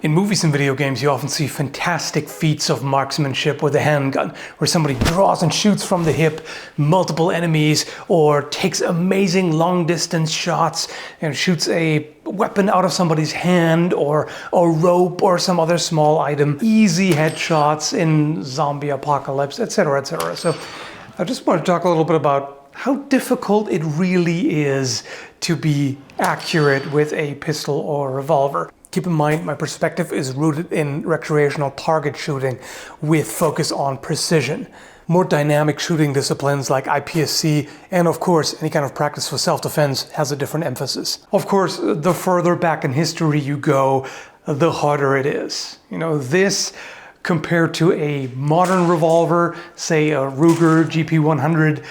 In movies and video games, you often see fantastic feats of marksmanship with a handgun, where somebody draws and shoots from the hip multiple enemies, or takes amazing long-distance shots and shoots a weapon out of somebody's hand, or a rope, or some other small item. Easy headshots in zombie apocalypse, etc., etc. So I just want to talk a little bit about how difficult it really is to be accurate with a pistol or revolver. Keep in mind, my perspective is rooted in recreational target shooting with focus on precision. More dynamic shooting disciplines like IPSC and, of course, any kind of practice for self-defense has a different emphasis. Of course, the further back in history you go, the harder it is. You know, this compared to a modern revolver, say a Ruger GP100,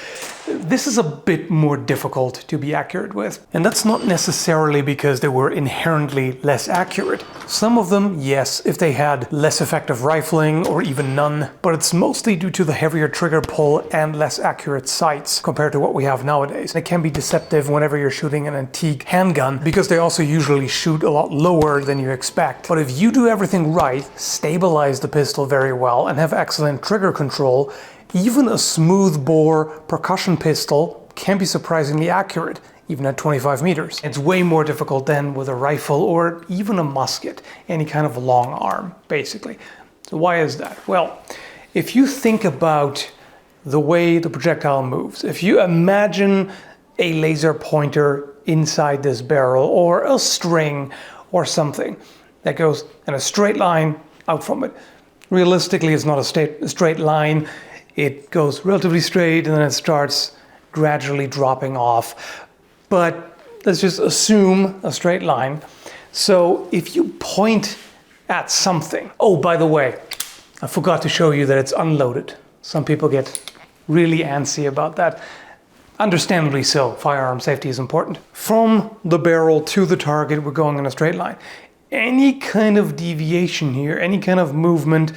this is a bit more difficult to be accurate with. And that's not necessarily because they were inherently less accurate. Some of them, yes, if they had less effective rifling or even none, but it's mostly due to the heavier trigger pull and less accurate sights compared to what we have nowadays. It can be deceptive whenever you're shooting an antique handgun because they also usually shoot a lot lower than you expect. But if you do everything right, stabilize the pistol very well and have excellent trigger control, even a smooth bore percussion pistol can be surprisingly accurate, even at 25 meters. It's way more difficult than with a rifle or even a musket, any kind of long arm, basically. So why is that? Well, if you think about the way the projectile moves, if you imagine a laser pointer inside this barrel or a string or something that goes in a straight line out from it. Realistically, it's not a straight line. It goes relatively straight and then it starts gradually dropping off. But let's just assume a straight line. So if you point at something, oh, by the way, I forgot to show you that it's unloaded. Some people get really antsy about that. Understandably so, firearm safety is important. From the barrel to the target, we're going in a straight line. Any kind of deviation here, any kind of movement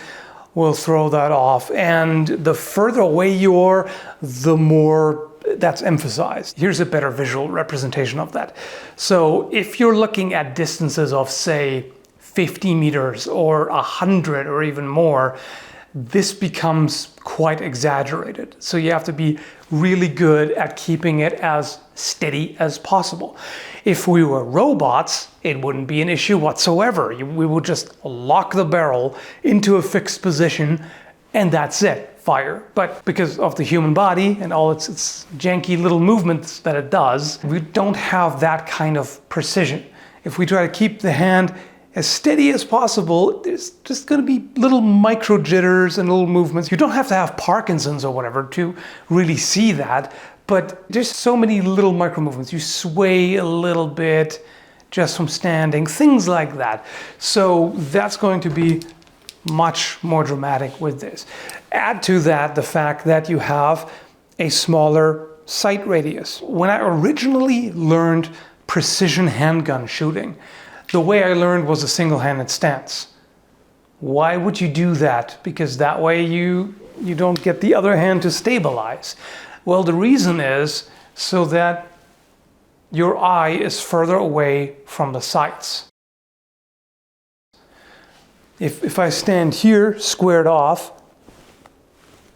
will throw that off. And the further away you are, the more that's emphasized. Here's a better visual representation of that. So if you're looking at distances of, say, 50 meters or 100 or even more, this becomes quite exaggerated. So you have to be really good at keeping it as steady as possible. If we were robots, it wouldn't be an issue whatsoever. We would just lock the barrel into a fixed position and that's it, fire. But because of the human body and all its janky little movements that it does, we don't have that kind of precision. If we try to keep the hand as steady as possible, there's just going to be little micro jitters and little movements. You don't have to have Parkinson's or whatever to really see that, but there's so many little micro movements. You sway a little bit just from standing, things like that. So that's going to be much more dramatic with this. Add to that the fact that you have a smaller sight radius. When I originally learned precision handgun shooting, the way I learned was a single-handed stance. Why would you do that? Because that way you don't get the other hand to stabilize. Well, the reason is so that your eye is further away from the sights. If I stand here squared off,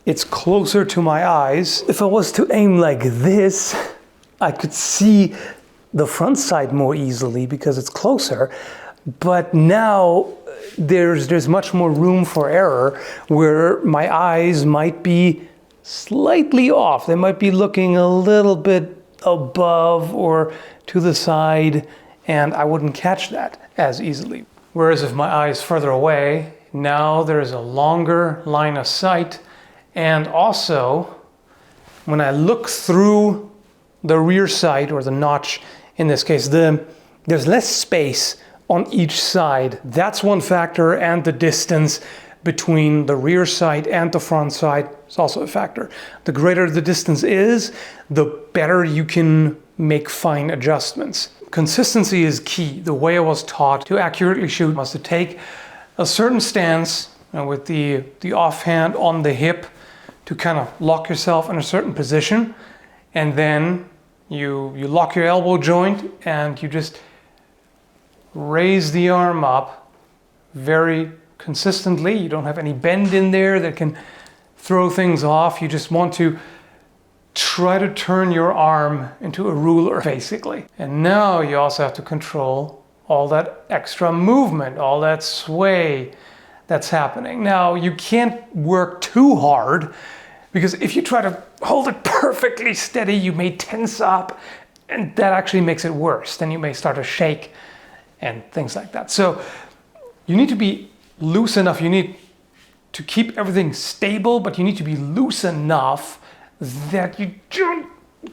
it's closer to my eyes. If I was to aim like this, I could see the front sight more easily because it's closer, but now there's much more room for error where my eyes might be slightly off. They might be looking a little bit above or to the side, and I wouldn't catch that as easily. Whereas if my eye is further away, now there's a longer line of sight, and also when I look through the rear sight or the notch, in this case, there's less space on each side. That's one factor, and the distance between the rear sight and the front sight is also a factor. The greater the distance is, the better you can make fine adjustments. Consistency is key. The way I was taught to accurately shoot was to take a certain stance with the offhand on the hip to kind of lock yourself in a certain position, and then you lock your elbow joint and you just raise the arm up very consistently. You don't have any bend in there that can throw things off. You just want to try to turn your arm into a ruler, basically. And now you also have to control all that extra movement, all that sway that's happening. Now, you can't work too hard, because if you try to hold it perfectly steady, you may tense up, and that actually makes it worse. Then you may start to shake and things like that. So you need to be loose enough. You need to keep everything stable, but you need to be loose enough that you don't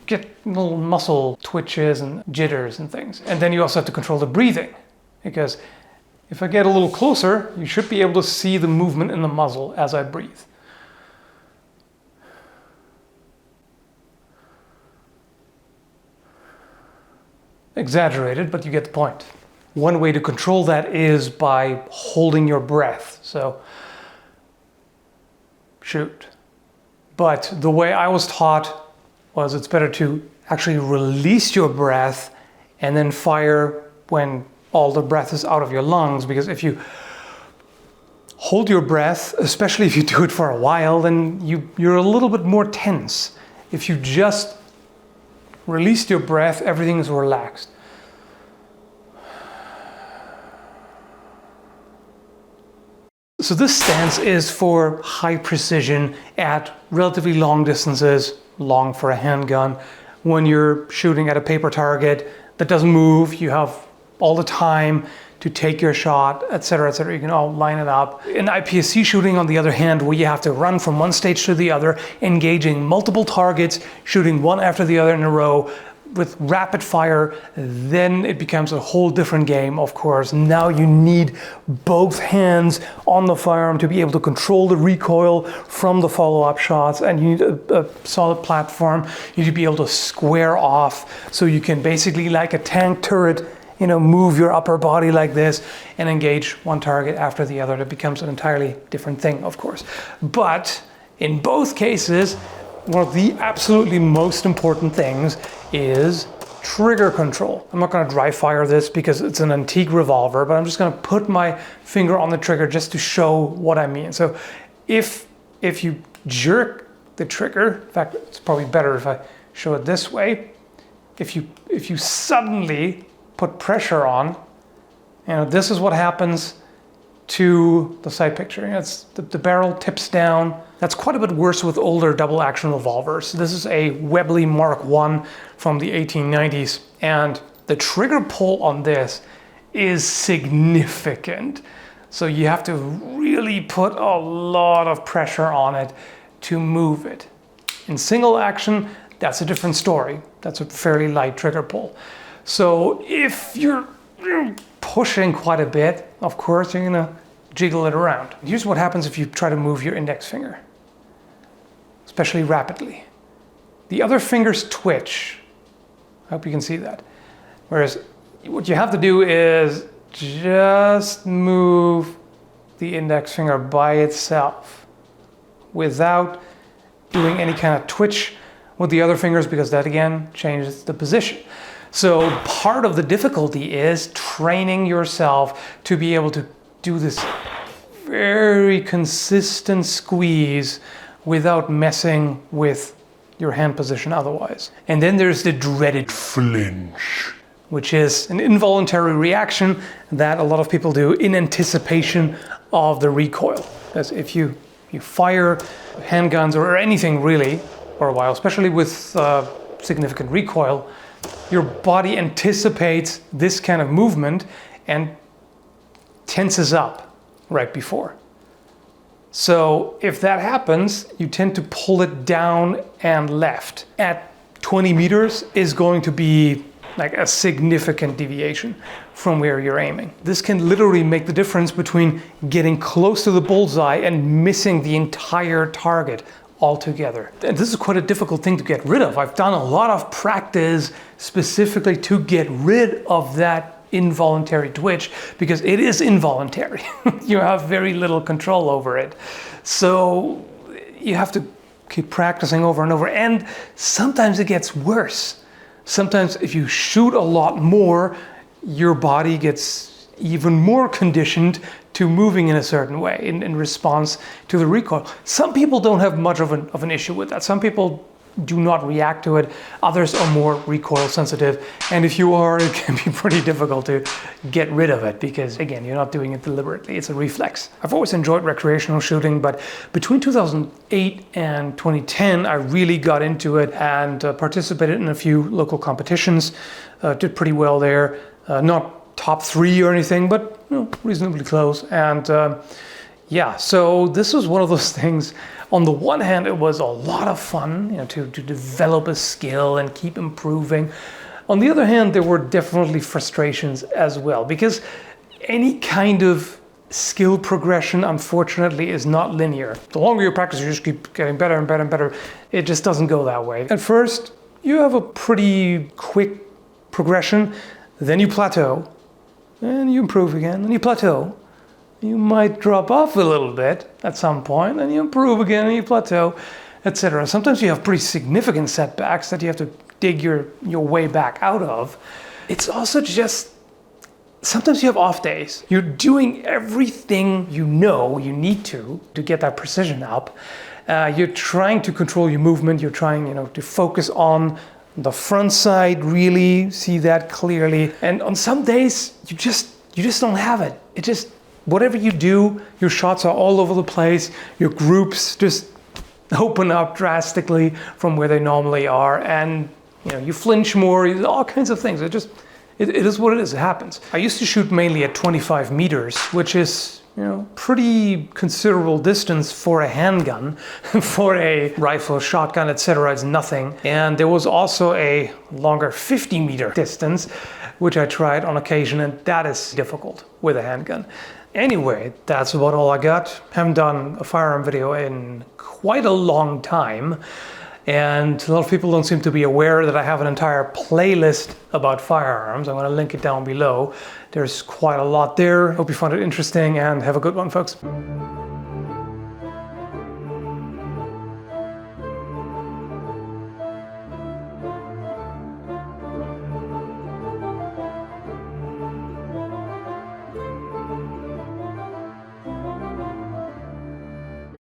get little muscle twitches and jitters and things. And then you also have to control the breathing, because if I get a little closer, you should be able to see the movement in the muzzle as I breathe. Exaggerated, but you get the point. One way to control that is by holding your breath. So, shoot. But the way I was taught was it's better to actually release your breath and then fire when all the breath is out of your lungs, because if you hold your breath, especially if you do it for a while, then you're a little bit more tense. If you just release your breath, everything is relaxed. So this stance is for high precision at relatively long distances, long for a handgun. When you're shooting at a paper target that doesn't move, you have all the time to take your shot, etc., etc. You can all line it up. In IPSC shooting, on the other hand, where you have to run from one stage to the other, engaging multiple targets, shooting one after the other in a row with rapid fire, then it becomes a whole different game, of course. Now you need both hands on the firearm to be able to control the recoil from the follow-up shots, and you need a solid platform. You need to be able to square off, so you can basically, like a tank turret, move your upper body like this and engage one target after the other. That becomes an entirely different thing, of course. But in both cases, one of the absolutely most important things is trigger control. I'm not going to dry fire this because it's an antique revolver, but I'm just going to put my finger on the trigger just to show what I mean. So if you jerk the trigger, in fact, it's probably better if I show it this way. If you suddenly put pressure on, this is what happens to the sight picture. It's the barrel tips down. That's quite a bit worse with older double action revolvers. This is a Webley Mark I from the 1890s, and the trigger pull on this is significant. So you have to really put a lot of pressure on it to move it. In single action, that's a different story. That's a fairly light trigger pull. So if you're pushing quite a bit, of course, you're gonna jiggle it around. Here's what happens if you try to move your index finger, especially rapidly. The other fingers twitch. I hope you can see that. Whereas what you have to do is just move the index finger by itself without doing any kind of twitch with the other fingers, because that again changes the position. So part of the difficulty is training yourself to be able to do this very consistent squeeze without messing with your hand position otherwise. And then there's the dreaded flinch, which is an involuntary reaction that a lot of people do in anticipation of the recoil. Because if you fire handguns or anything really for a while, especially with significant recoil, your body anticipates this kind of movement and tenses up right before. So if that happens, you tend to pull it down and left. At 20 meters is going to be like a significant deviation from where you're aiming. This can literally make the difference between getting close to the bullseye and missing the entire target altogether. And this is quite a difficult thing to get rid of. I've done a lot of practice specifically to get rid of that involuntary twitch, because it is involuntary. You have very little control over it. So you have to keep practicing over and over. And sometimes it gets worse. Sometimes if you shoot a lot more, your body gets even more conditioned to moving in a certain way in response to the recoil. Some people don't have much of an issue with that. Some people do not react to it. Others are more recoil sensitive. And if you are, it can be pretty difficult to get rid of it because, again, you're not doing it deliberately. It's a reflex. I've always enjoyed recreational shooting, but between 2008 and 2010, I really got into it and participated in a few local competitions. Did pretty well there. Not top 3 or anything, but reasonably close. And yeah, so this was one of those things. On the one hand, it was a lot of fun, to develop a skill and keep improving. On the other hand, there were definitely frustrations as well, because any kind of skill progression, unfortunately, is not linear. The longer you practice, you just keep getting better and better and better. It just doesn't go that way. At first, you have a pretty quick progression, then you plateau, and you improve again, and you plateau. You might drop off a little bit at some point, and you improve again, and you plateau, etc. Sometimes you have pretty significant setbacks that you have to dig your way back out of. It's also just, sometimes you have off days. You're doing everything you need to get that precision up. You're trying to control your movement. You're trying, to focus on the front side, really see that clearly. And on some days, you just don't have it. Whatever you do, your shots are all over the place. Your groups just open up drastically from where they normally are, and you flinch more. All kinds of things. It is what it is. It happens. I used to shoot mainly at 25 meters, which is pretty considerable distance for a handgun. For a rifle, shotgun, etc., it's nothing. And there was also a longer 50-meter distance, which I tried on occasion, and that is difficult with a handgun. Anyway, that's about all I got. Haven't done a firearm video in quite a long time, and a lot of people don't seem to be aware that I have an entire playlist about firearms. I'm going to link it down below. There's quite a lot there. Hope you found it interesting, and have a good one, folks.